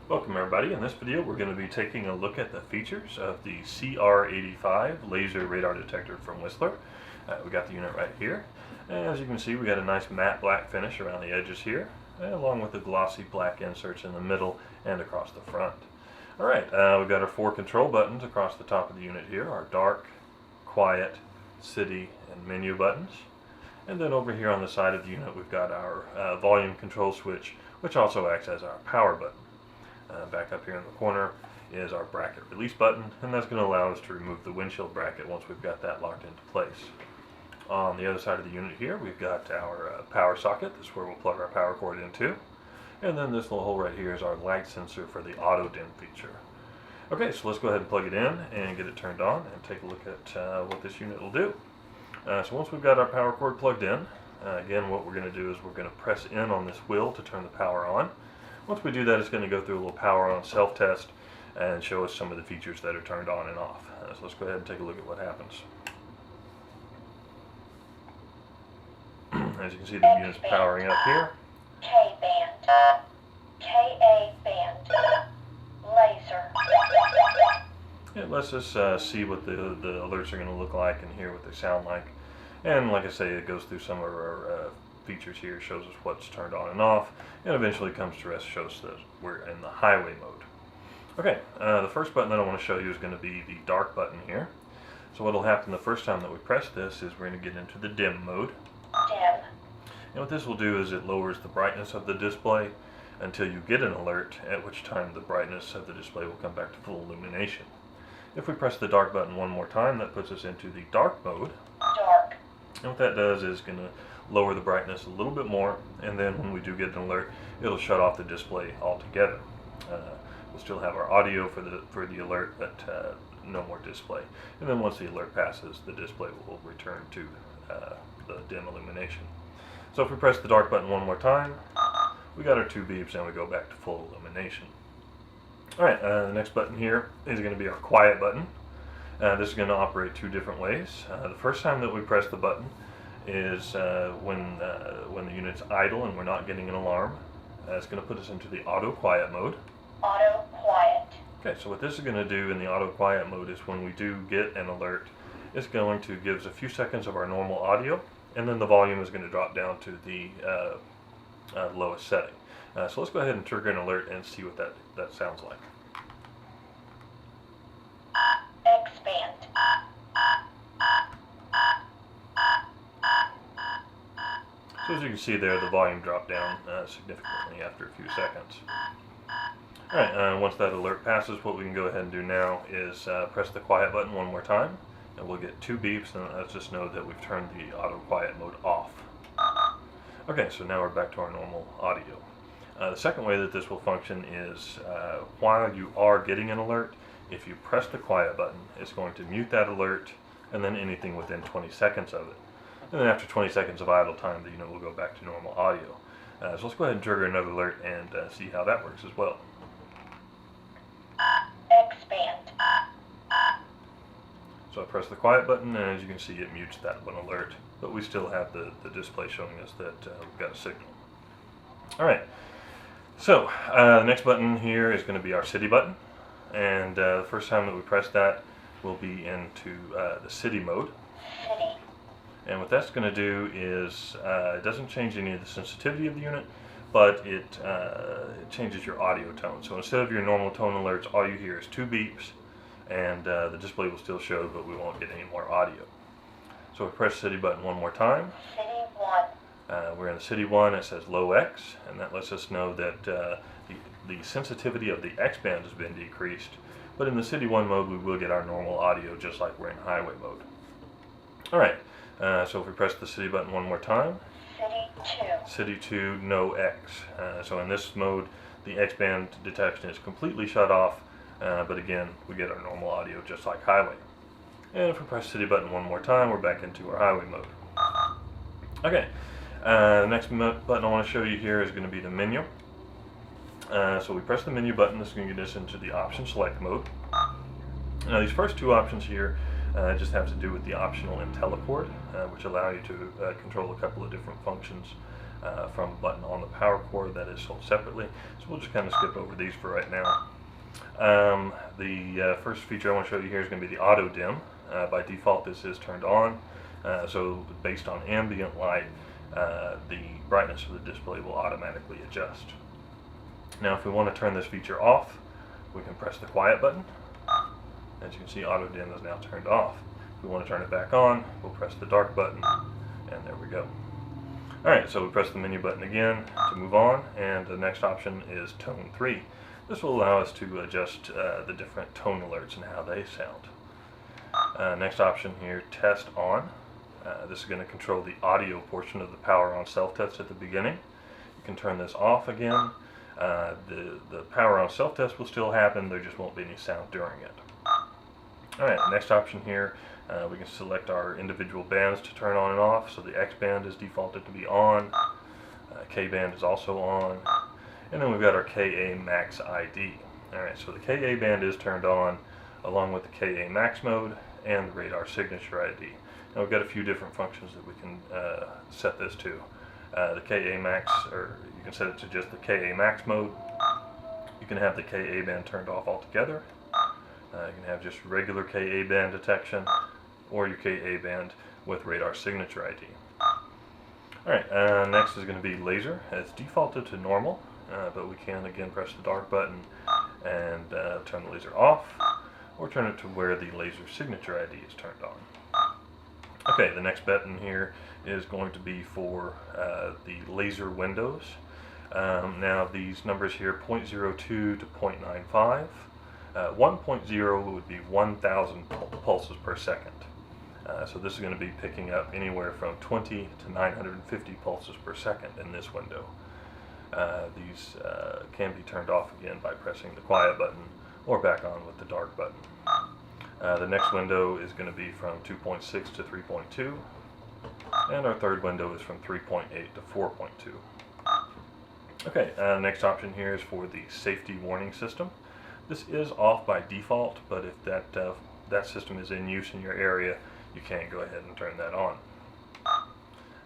Welcome everybody. In this video we're going to be taking a look at the features of the CR85 laser radar detector from Whistler. We got the unit right here. And as you can see, we got a nice matte black finish around the edges here, along with the glossy black inserts in the middle and across the front. Alright, we've got our 4 control buttons across the top of the unit here, our dark, quiet, city, and menu buttons. And then over here on the side of the unit we've got our volume control switch, which also acts as our power button. Back up here in the corner is our bracket release button, and that's going to allow us to remove the windshield bracket once we've got that locked into place. On the other side of the unit here we've got our power socket. This is where we'll plug our power cord into. And then this little hole right here is our light sensor for the auto dim feature. Okay, so let's go ahead and plug it in and get it turned on and take a look at what this unit will do. So once we've got our power cord plugged in, again what we're going to do is we're going to press in on this wheel to turn the power on. Once we do that, it's going to go through a little power on self-test and show us some of the features that are turned on and off. So let's go ahead and take a look at what happens. As you can see, the unit's powering up here. K-band, K-A-band, laser. It lets us see what the alerts are going to look like and hear what they sound like. And like I say, it goes through some of our features here, shows us what's turned on and off, and eventually comes to rest, shows that we're in the highway mode. Okay, the first button that I want to show you is going to be the dark button here. So what will happen the first time that we press this is we're going to get into the dim mode. Dim. And what this will do is it lowers the brightness of the display until you get an alert, at which time the brightness of the display will come back to full illumination. If we press the dark button one more time, that puts us into the dark mode. Dark. And what that does is going to lower the brightness a little bit more, and then when we do get an alert, it'll shut off the display altogether. We'll still have our audio for the alert, but no more display. And then once the alert passes, the display will return to the dim illumination. So if we press the dark button one more time, we got our 2 beeps and we go back to full illumination. Alright, the next button here is going to be our quiet button. This is going to operate 2 different ways. The first time that we press the button is when the unit's idle and we're not getting an alarm. It's going to put us into the auto quiet mode. Auto quiet. Okay, so what this is going to do in the auto quiet mode is when we do get an alert, it's going to give us a few seconds of our normal audio, and then the volume is going to drop down to the lowest setting. So let's go ahead and trigger an alert and see what that sounds like. Expand. So as you can see there, the volume dropped down significantly after a few seconds. Alright, once that alert passes, what we can go ahead and do now is press the quiet button one more time, and we'll get 2 beeps, and let's just know that we've turned the auto quiet mode off. Okay, so now we're back to our normal audio. The second way that this will function is while you are getting an alert, if you press the quiet button, it's going to mute that alert, and then anything within 20 seconds of it. And then after 20 seconds of idle time, the unit will go back to normal audio. So let's go ahead and trigger another alert and see how that works as well. Expand. So I press the quiet button, and as you can see, it mutes that one alert, but we still have the display showing us that we've got a signal. Alright, so the next button here is going to be our city button, and the first time that we press that, we'll be into the city mode. City. And what that's going to do is, it doesn't change any of the sensitivity of the unit, but it changes your audio tone. So instead of your normal tone alerts, all you hear is 2 beeps, and the display will still show, but we won't get any more audio. So we press city button one more time. City 1. We're in the city 1, it says low X, and that lets us know that the sensitivity of the X band has been decreased. But in the city 1 mode, we will get our normal audio just like we're in highway mode. Alright. So if we press the city button one more time, City 2. City 2, no X. So in this mode, the X band detection is completely shut off, but again, we get our normal audio just like highway. And if we press city button one more time, we're back into our highway mode. Okay, the next button I want to show you here is going to be the menu. So we press the menu button. This is going to get us into the option select mode. Now these first 2 options here just have to do with the optional IntelliPort, which allow you to control a couple of different functions from a button on the power cord that is sold separately. So we'll just kind of skip over these for right now. The first feature I want to show you here is going to be the auto dim. By default, this is turned on. So based on ambient light, the brightness of the display will automatically adjust. Now if we want to turn this feature off, we can press the quiet button. As you can see, auto dim is now turned off. If we want to turn it back on, we'll press the dark button, and there we go. Alright, so we press the menu button again to move on, and the next option is tone 3. This will allow us to adjust the different tone alerts and how they sound. Next option here, test on. This is going to control the audio portion of the power on self-test at the beginning. You can turn this off again. The power on self-test will still happen, there just won't be any sound during it. Alright, next option here, we can select our individual bands to turn on and off. So the X band is defaulted to be on, K band is also on, and then we've got our KA Max ID. Alright, so the KA band is turned on along with the KA Max mode and the radar signature ID. Now we've got a few different functions that we can set this to. The KA Max, or you can set it to just the KA Max mode. You can have the KA band turned off altogether. You can have just regular KA band detection, or your KA band with radar signature ID. Alright, next is going to be laser. It's defaulted to normal, but we can again press the dark button and turn the laser off, or turn it to where the laser signature ID is turned on. Okay, the next button here is going to be for the laser windows. Now these numbers here, 0.02 to 0.95. 1.0 would be 1,000 pulses per second. So this is going to be picking up anywhere from 20 to 950 pulses per second in this window. These can be turned off again by pressing the quiet button or back on with the dark button. The next window is going to be from 2.6 to 3.2, and our third window is from 3.8 to 4.2. Okay, next option here is for the safety warning system. This is off by default, but if that system is in use in your area, you can go ahead and turn that on.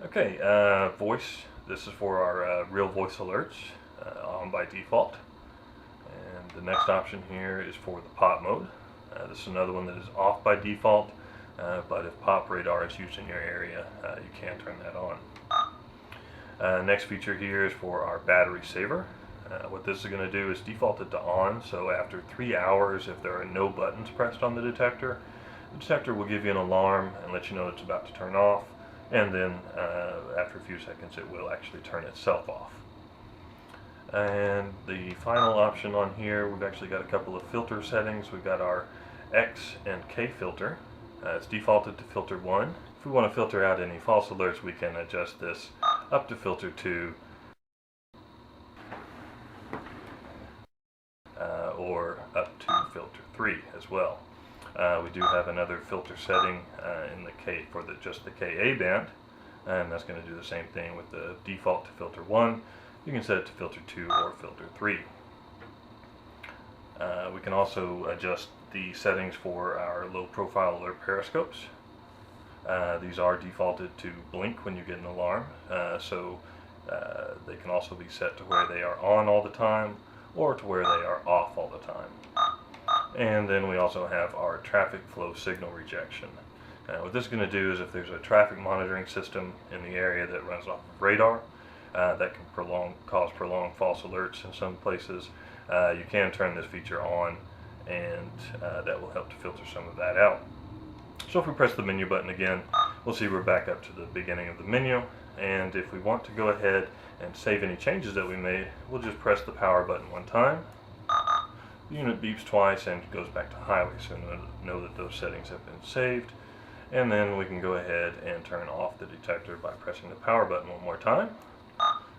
Okay, voice. This is for our real voice alerts, on by default. And the next option here is for the pop mode. This is another one that is off by default, but if pop radar is used in your area, you can turn that on. Next feature here is for our battery saver. What this is going to do is default it to on, so after 3 hours, if there are no buttons pressed on the detector will give you an alarm and let you know it's about to turn off, and then after a few seconds it will actually turn itself off. And the final option on here, we've actually got a couple of filter settings. We've got our X and K filter. It's defaulted to filter 1. If we want to filter out any false alerts, we can adjust this up to filter 2, or up to filter 3 as well. We do have another filter setting in the K for just the KA band, and that's going to do the same thing with the default to filter 1. You can set it to filter 2 or filter 3. We can also adjust the settings for our low profile alert periscopes. These are defaulted to blink when you get an alarm, so they can also be set to where they are on all the time or to where they are off all the time. And then we also have our traffic flow signal rejection. What this is going to do is if there's a traffic monitoring system in the area that runs off of radar, that can cause prolonged false alerts in some places, you can turn this feature on, and that will help to filter some of that out. So if we press the menu button again, we'll see we're back up to the beginning of the menu, and if we want to go ahead and save any changes that we made, we'll just press the power button one time. The unit beeps twice and goes back to highway, so know that those settings have been saved. And then we can go ahead and turn off the detector by pressing the power button one more time.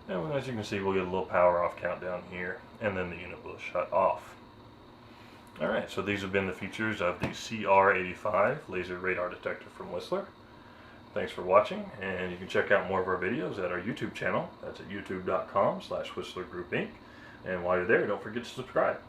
And as you can see, we'll get a little power off countdown here, and then the unit will shut off. Alright, so these have been the features of the CR85 laser radar detector from Whistler. Thanks for watching, and you can check out more of our videos at our YouTube channel. That's at youtube.com/WhistlerGroupInc. And while you're there, don't forget to subscribe.